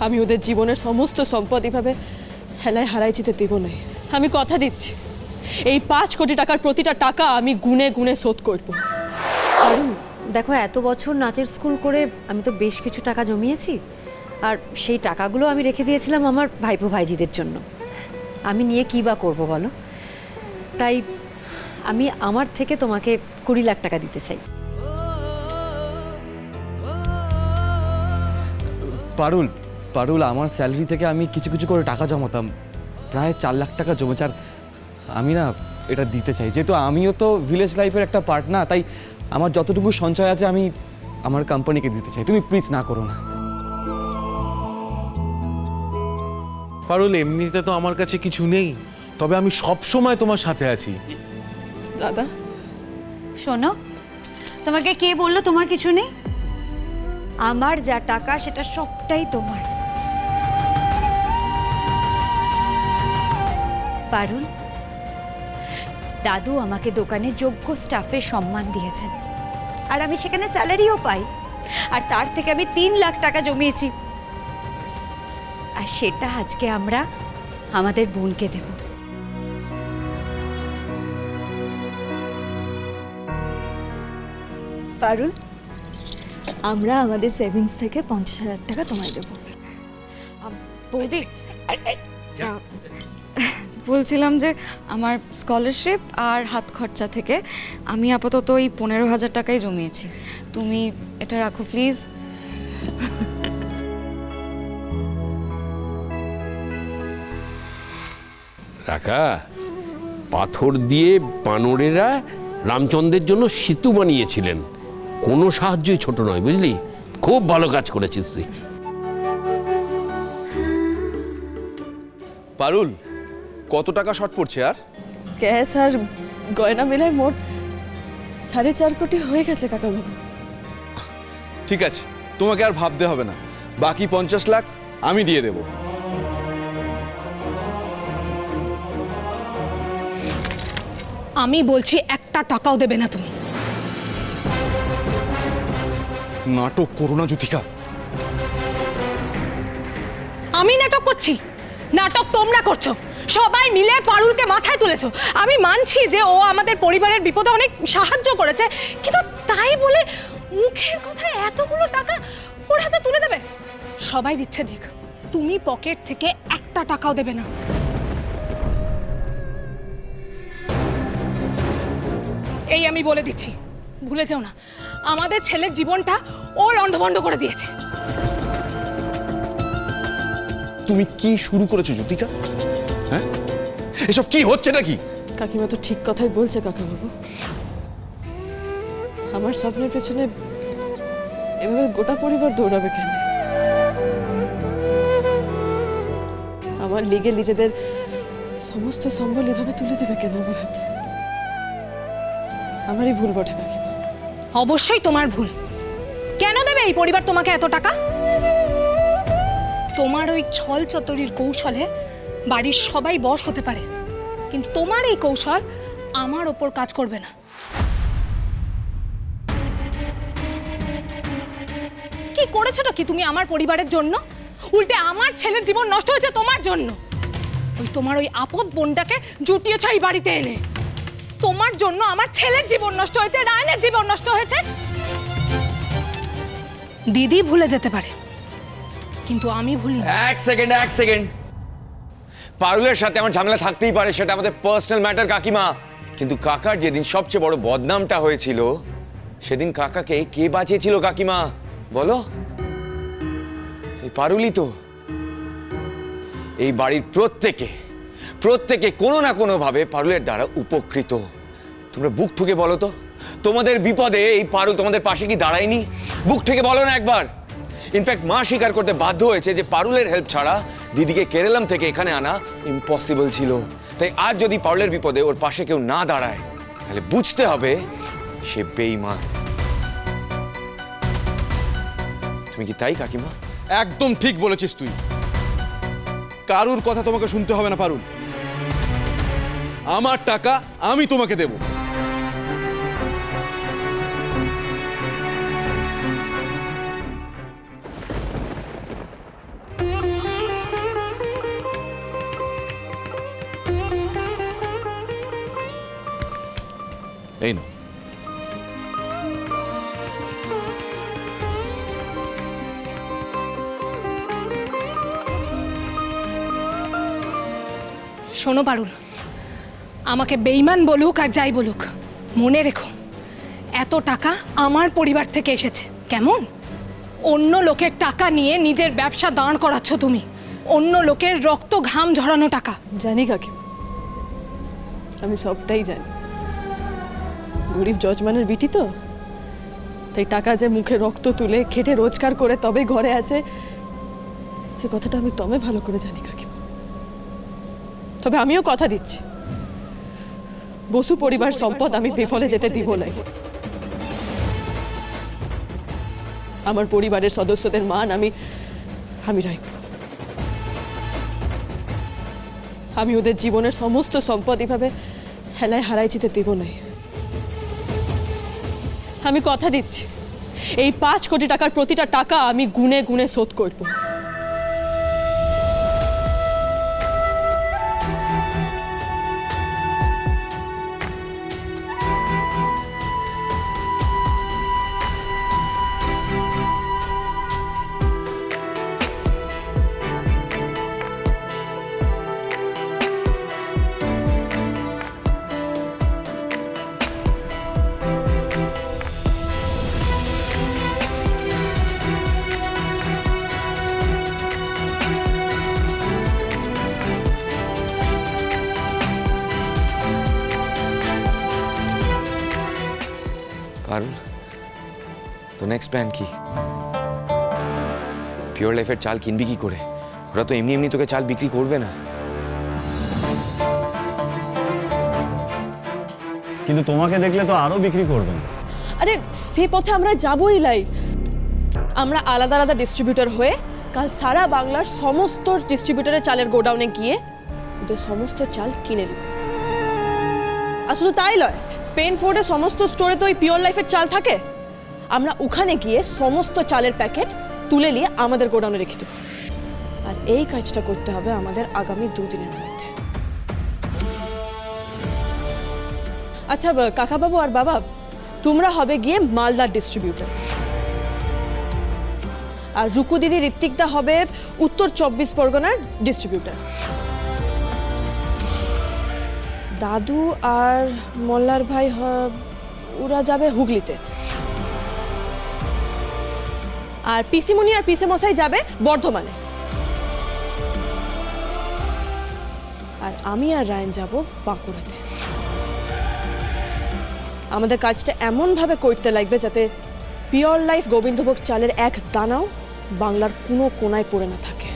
আমি ওদের জীবনের সমস্ত সম্পদ এভাবে হেলায় হারাই যেতে দেব না। আমি কথা দিচ্ছি, এই 5 কোটি টাকার প্রতিটা টাকা আমি গুনে গুনে শোধ করব। কারণ দেখো, এত বছর নাচের স্কুল করে আমি তো বেশ কিছু টাকা জমিয়েছি, আর সেই টাকাগুলো আমি রেখে দিয়েছিলাম আমার ভাইপো ভাইজিদের জন্য। আমি নিয়ে কী বা করবো বলো? তাই আমি আমার থেকে তোমাকে 20 লাখ টাকা দিতে চাই। পারুল পারুল আমার স্যালারি থেকে আমি কিছু কিছু করে টাকা জমাতাম, প্রায় 4 লাখ টাকা জমেছে। আর আমি না এটা দিতে চাই, যেহেতু আমিও তো ভিলেজ লাইফের একটা পার্ট না, তাই আমার যতটুকু সঞ্চয় আছে আমি আমার কোম্পানিকে দিতে চাই। তুমি প্লিজ না করো না। পারুল, এমনিতে তো আমার কাছে কিছু নেই, তবে আমি সব সময় তোমার সাথে আছি। দাদা শোনো, তোমাকে কে বললো তোমার কিছু নেই? আমার যা টাকা সেটা সবটাই তোমার। পারুল, দাদু আমাকে দোকানে যোগ্য স্টাফের সম্মান দিয়েছেন, আর আমি সেখানে স্যালারিও পাই, আর তার থেকে আমি 3 লাখ টাকা জমিয়েছি, আর সেটা আজকে আমরা আমাদের বোনকে দেব। পারুল, আমরা আমাদের সেভিংস থেকে 50,000 টাকা তোমায় দেবো। বৌদি, বলছিলাম যে আমার স্কলারশিপ আর হাত খরচা থেকে আমি আপাতত এই 15,000 টাকাই জমিয়েছি। তুমি এটা রাখো প্লিজ। কাকা, পাথর দিয়ে বানরেরা রামচন্দ্রের জন্য সেতু বানিয়েছিলেন। কোনো সাহায্যই ছোট নয়, বুঝলি? খুব ভালো কাজ করেছিস তুই। পারুল, কত টাকা শর্ট পড়ছে? আর গ্যাস আর গয়না মিলায় মোট 4.5 কোটি হয়ে গেছে কাকাবাবু। ঠিক আছে, তোমাকে আর ভাবতে হবে না, বাকি 50 লাখ আমি দিয়ে দেব। আমি বলছি 1টা টাকাও দেবে না তুমি। নাটক করো না জ্যোতিকা। আমি নাটক করছি? নাটক তোমরা করছো, সবাই মিলে পারুলকে মাথায় তুলেছো। আমি মানছি যে ও আমাদের পরিবারের বিপদে অনেক সাহায্য করেছে, কিন্তু তাই বলে মুখের কথায় এতগুলো টাকা ওর হাতে তুলে দেবে? সবাই দিচ্ছে দিক, তুমি পকেট থেকে 1টা টাকাও দেবে না। এই আমি বলে দিচ্ছি, ভুলে যেও না, আমাদের ছেলের জীবনটা ও লন্ডভন্ড করে দিয়েছে। তুমি কি শুরু করেছো জ্যোতিকা? হ্যাঁ, এসব কি হচ্ছে নাকি? কাকিমা তো ঠিক কথাই বলছে কাকাবাবু। আমার স্বপ্নের পেছনে এভাবে গোটা পরিবার দৌড়াবে কেন? আমার লিগে নিজেদের সমস্ত সম্বল এভাবে তুলে দেবে কেন আমার হাতে? আমারই ভুল বটে কাকিমা। অবশ্যই তোমার ভুল। কেন দেবে এই পরিবার তোমাকে এত টাকা? তোমার ওই ছল চতুরির কৌশলে বাড়ির সবাই বশ হতে পারে, কিন্তু তোমার এই কৌশল আমার ওপর কাজ করবে না। কি করেছোটা কি তুমি আমার পরিবারের জন্য? উল্টে আমার ছেলের জীবন নষ্ট হয়েছে তোমার জন্য। তোমার ওই আপদ বোনটাকে জুটিয়েছ এই বাড়িতে এনে। তোমার জন্য আমার ছেলের জীবন নষ্ট হয়েছে, রায়নের জীবন নষ্ট হয়েছে। দিদি ভুলে যেতে পারে, কিন্তু আমি ভুলি না। এক সেকেন্ড। পারুলের সাথে আমার ঝামেলা থাকতেই পারে, সেটা আমাদের পার্সোনাল ম্যাটার কাকিমা, কিন্তু কাকার যেদিন সবচেয়ে বড় বদনামটা হয়েছিল সেদিন কাকাকে কে বাঁচিয়েছিল কাকিমা বলো? এই পারুলই তো। এই বাড়ির প্রত্যেকে কোনো না কোনো ভাবে পারুলের দ্বারা উপকৃত। তোমরা বুক ঠুকে বলো তো, তোমাদের বিপদে এই পারুল তোমাদের পাশে কি দাঁড়ায়নি? বুক থেকে বলো না একবার। ইনফ্যাক্ট মা স্বীকার করতে বাধ্য হয়েছে যে পারুলের হেল্প ছাড়া দিদিকে কেরালাম থেকে এখানে আনা ইম্পসিবল ছিল। তাই আজ যদি পারুলের বিপদে ওর পাশে কেউ না দাঁড়ায়, তাহলে বুঝতে হবে সে বেঈমান। তুমি কি তাই কাকিমা? একদম ঠিক বলেছিস তুই। কারুর কথা তোমাকে শুনতে হবে না পারুল, আমার টাকা আমি তোমাকে দেব। এই না, শোনো পারুল, আমাকে বেইমান বলুক আর যাই বলুক, মনে রেখো এত টাকা আমার পরিবার থেকে এসেছে। কেমন? অন্য লোকের টাকা নিয়ে নিজের ব্যবসা দাঁড় করাচ্ছ তুমি, অন্য লোকের রক্ত ঘাম ঝরানো টাকা। জানি কাকিমা, আমি সবটাই জানি। গরিব যজমানের বিটি তো, তাই টাকা যে মুখে রক্ত তুলে খেটে রোজগার করে তবে ঘরে আসে, সে কথাটা আমি তবে ভালো করে জানি কাকিমা। তবে আমিও কথা দিচ্ছি, বসু পরিবার সম্পদ আমি বিফলে যেতে দিব না। আমার পরিবারের সদস্যদের মান আমি রাখব। আমি ওদের জীবনের সমস্ত সম্পদ এভাবে হেলায় হারাই যেতে দিব না। আমি কথা দিচ্ছি, এই 5 কোটি টাকার প্রতিটা টাকা আমি গুনে গুনে শোধ করব। পারুল, তো নেক্সট প্ল্যান কি? পিওর লাইফের চাল কিনবি কি করে? ওরা তো এমনি এমনি তোকে চাল বিক্রি করবে না। কিন্তু তোমাকে দেখলে তো আরো বিক্রি করবেন। আরে সে পথে আমরা যাবই লাই। আমরা আলাদা আলাদা ডিস্ট্রিবিউটর হয়ে কাল সারা বাংলার সমস্ত ডিস্ট্রিবিউটরের চালের গোডাউনে গিয়ে ওদের সমস্ত চাল কিনে দিব। আর শুধু তাই নয়, স্পেন ফোর্ডের সমস্ত স্টোরে তো ওই পিওর লাইফের চাল থাকে। আমরা ওখানে গিয়ে সমস্ত চালের প্যাকেট তুলে নিয়ে আমাদের গোডাউনে রেখে দেব। আর এই কাজটা করতে হবে আমাদের আগামী 2 দিনের মধ্যে। আচ্ছা কাকাবাবু আর বাবা, তোমরা হবে গিয়ে মালদার ডিস্ট্রিবিউটর, আর রুকু দিদি ঋত্বিকদা হবে উত্তর 24 পরগনার ডিস্ট্রিবিউটর। দাদু আর মোল্লার ভাই ওরা যাবে হুগলিতে, আর পিসিমণি আর পিসেমশাই যাবে বর্ধমানে, আর আমি আর রায়ন যাব বাঁকুড়াতে। আমাদের কাজটা এমনভাবে করতে লাগবে যাতে পিওর লাইফ গোবিন্দভোগ চালের এক দানাও বাংলার কোনো কোনায় পড়ে না থাকে।